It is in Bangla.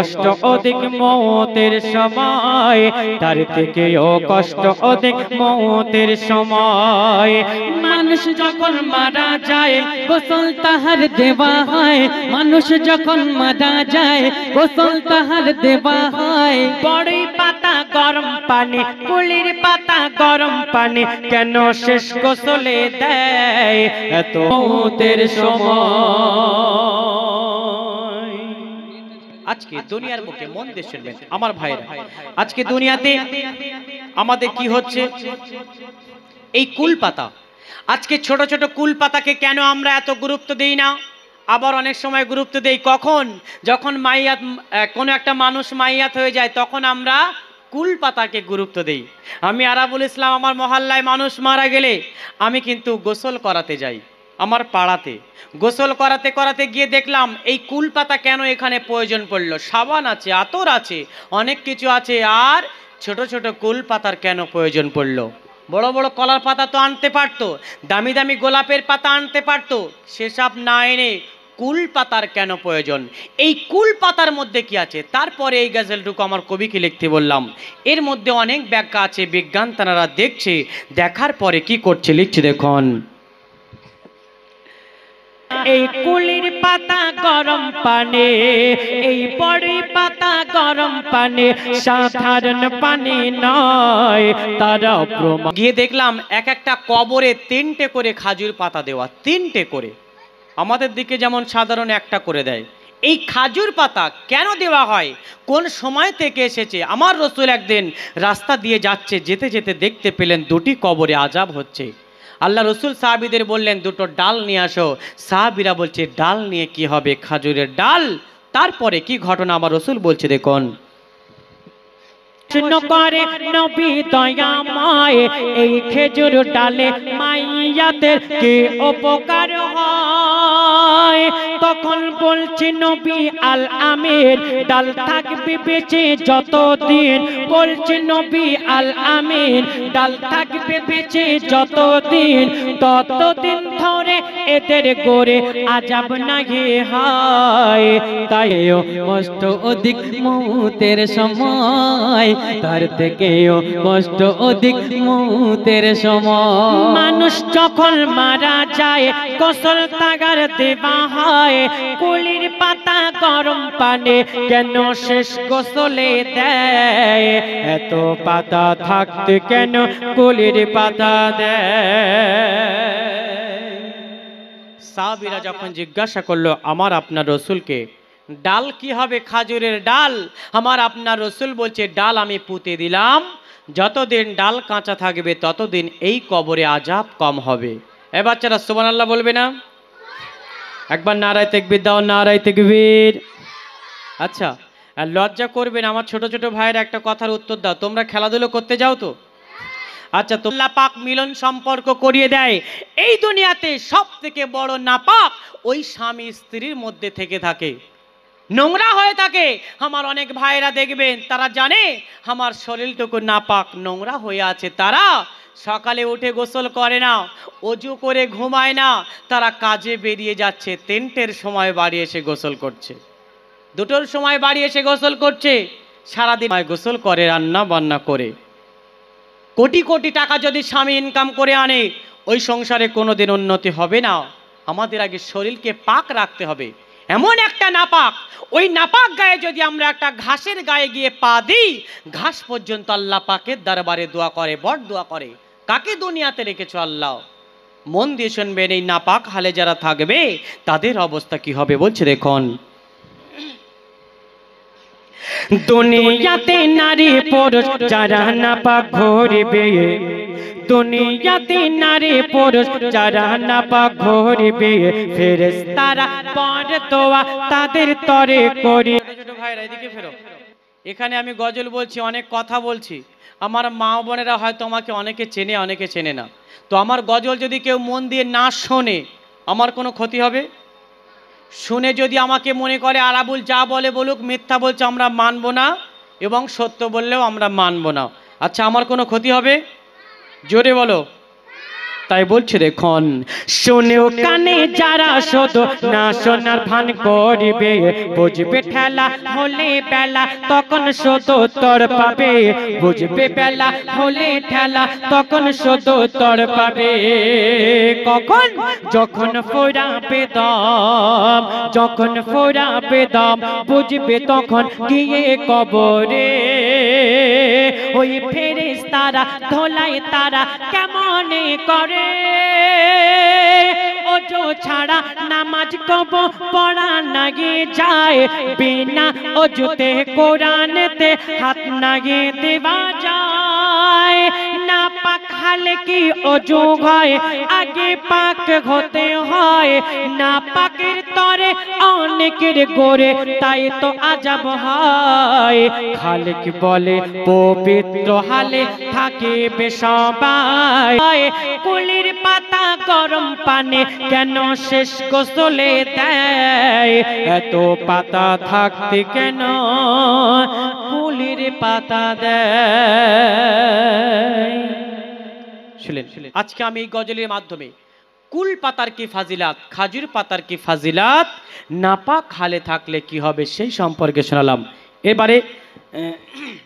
কষ্ট অধিক মৌতের সময়, তার থেকেও কষ্ট অধিক মৌতের সময়। মানুষ যখন মারা যায় গোসল তাহার দেওয়া হয়, মানুষ যখন মারা যায় গোসল তাহার দেওয়া হয়। বড়ই পাতা গরম পানি, কুলির পাতা গরম পানি, কেন শেষ গোসলে দেয় এত মৌতের সময়। আজকে দুনিয়ার বুকে মন দিয়ে শুনবেন আমার ভাইরা, আজকে দুনিয়াতে আমাদের কি হচ্ছে, এই কুল পাতা, আজকে ছোট ছোট কুল পাতাকে কেন আমরা এত গুরুত্ব দেই না? আবার অনেক সময় গুরুত্ব দেই কখন, যখন মাইয়াত, কোনো একটা মানুষ মাইয়াত হয়ে যায় তখন আমরা কুল পাতাকে গুরুত্ব দেই। আমি আরাবুল ইসলাম, আমার মহল্লায় মানুষ মারা গেলে আমি কিন্তু গোসল করাতে যাই। আমার পাড়াতে গোসল করাতে করাতে গিয়ে দেখলাম এই কুল পাতা কেন এখানে প্রয়োজন পড়লো। সাবান আছে, আতর আছে, অনেক কিছু আছে, আর ছোট ছোট কুল পাতার কেন প্রয়োজন পড়লো? বড় বড় কলার পাতা তো আনতে পারতো, দামি দামি গোলাপের পাতা আনতে পারতো, সেসব না এনে কুল পাতার কেন প্রয়োজন? এই কুল পাতার মধ্যে কি আছে? তারপরে এই গজলটুকু আমার কবিকে লিখতে বললাম। এর মধ্যে অনেক ব্যাখ্যা আছে, বিজ্ঞান তারা দেখছে, দেখার পরে কি করছে লিখছে দেখুন। এই কুলির পাতা গরম পানি, এই বড়ি পাতা গরম পানি, সাধারণ পানি নয়, তারা প্রমাণ। গিয়ে দেখলাম এক একটা কবরে 3টে করে খাজুর পাতা দেওয়া, 3টে করে। আমাদের দিকে যেমন সাধারণ একটা করে দেয়, এই খাজুর পাতা কেন দেওয়া হয়, কোন সময় থেকে এসেছে? আমার রসুল একদিন রাস্তা দিয়ে যাচ্ছে, যেতে যেতে দেখতে পেলেন 2টি কবরে আযাব হচ্ছে। আল্লাহ রসুল সাহাবীদের বললেন 2টো ডাল নিয়ে আসো। সাহাবীরা বলছে ডাল নিয়ে কি হবে, খাজুরের ডাল। তারপরে কি ঘটনা আমার রসুল বলছে দেখুন। করে নবী দয়াময়, এই খেজুর ডালে মাইয়াতের কি উপকার হয়। তখন বলছে নবী আল আমির, ডাল থাকবে বেঁচে যতদিন। বলছে নবী আল আমির, ডাল থাকবে বেঁচে যতদিন, ততদিন ধরে এদের গোরে আযাব নাহি হয়। তাইও কষ্ট অধিক মৌতের সময়, তার থেকেও কষ্ট অধিক মৌতের সময়। মানুষ যখন মারা যায় গোসল তাগার দেওয়া হয়, কুলির পাতা গরম পানি, কেন শেষ গোসলে দেয় এত পাতা থাকতে কেন কুলির পাতা দেয়? সাহাবীরা যখন জিজ্ঞাসা করলো আমার আপনার রসুলকে, ডাল কি হবে, খাজুরের ডাল? আমার আপনার রসুল বলছে ডাল আমি পুঁতে দিলাম, যতদিন ডাল কাঁচা থাকবে ততদিন এই কবরে আযাব কম হবে। এ বাচ্চারা সুবহানাল্লাহ বলবে না? একবার নারায়ে তাকবীর দাও, নারায়ে তাকবীর। আচ্ছা, আর লজ্জা করবেন, আমার ছোট ছোট ভাইয়ের একটা কথার উত্তর দাও। তোমরা খেলাধুলো করতে যাও তো? আচ্ছা, তো আল্লাহ পাক মিলন সম্পর্ক করিয়ে দেয়। এই দুনিয়াতে সব থেকে বড় নাপাক ওই স্বামী স্ত্রীর মধ্যে থেকে থাকে, নোংরা হয়ে থাকে। আমার অনেক ভাইরা দেখবেন, তারা জানে আমার শরীরটুকু নাপাক, নোংরা হয়ে আছে, তারা সকালে উঠে গোসল করে না, অজু করে ঘুমায় না, তারা কাজে বেরিয়ে যাচ্ছে, 3টের সময় বাড়ি এসে গোসল করছে, 2টোর সময় বাড়ি এসে গোসল করছে, সারাদিন গোসল করে, রান্না বান্না করে। কোটি কোটি টাকা যদি স্বামী ইনকাম করে আনে, ওই সংসারে কোনোদিন উন্নতি হবে না। আমাদের আগে শরীরকে পাক রাখতে হবে। এমন একটা নাপাক, ওই নাপাক গায়ে যদি আমরা একটা ঘাসের গায়ে গিয়ে পা দিই, ঘাস পর্যন্ত আল্লাহ পাকের দরবারে দোয়া করে, বড় দোয়া করে। কাকে দুনিয়াতে রেখেছো আল্লাহ? মন দিয়ে শুনবেন, এই নাপাক হালে যারা থাকবে তাদের অবস্থা কি হবে বলছে দেখুন। দুনিয়াতে নারী পুরুষ যারা নাপাক ঘুরবে, দুনিয়াতে নারী পুরুষ যারা নাপাক ঘুরবে, ফেরেশতারা পর দোয়া তাদের তরে করি। ছোট ভাইরা এদিকে ফেরো। এখানে আমি গজল বলছি, অনেক কথা বলছি। আমার মা বোনেরা হয়তো আমাকে অনেকে চেনে, অনেকে চেনে না। তো আমার গজল যদি কেউ মন দিয়ে না শোনে, আমার কোনো ক্ষতি হবে? শুনে যদি আমাকে মনে করে আরাবুল যা বলে বলুক, মিথ্যা বলছে আমরা মানব না, এবং সত্য বললেও আমরা মানব না, আচ্ছা আমার কোনো ক্ষতি হবে? জোরে বলো। তাই বলছে দেখুন, শুনেও কানে যারা শুধু না শোনার ভান করিবে, বুঝবে ঠেলা হলে বেলা তখন শুধু তর পাবে, বুঝবে বেলা হলে ঠেলা তখন শুধু তর পাবে। কখন? যখন ফোরাবে দম, যখন ফোরাবে দম, বুঝবে তখন গিয়ে কবরে। ওই ফেরেশতারা ধোলাই তারা কেমনে করে, ওযু ছাড়া নামাজ কব পড়া নাগে যায়, বিনা ওযুতে কোরআনেতে হাত নাগে দেওয়া যায়। না পাক হালে কি ওযু হয়, আগে পাক হতে হয়, না পাকের তরে অনেকের গোরে, তাই তো আজাব হয়। খালেক বলে পবিত্র হালে থাকে সবাই, কুলির পাতা গরম পানে কেন শেষ গোসলে দেয়, এত পাতা থাকতে কেন কুলির পাতা দেয়। শুনলেন, আজকে আমি এই গজলের মাধ্যমে কুল পাতার কি ফাজিলাত, খাজুর পাতার কি ফাজিলাত, নাপাক হালে থাকলে কি হবে সেই সম্পর্কে শোনালাম। এবারে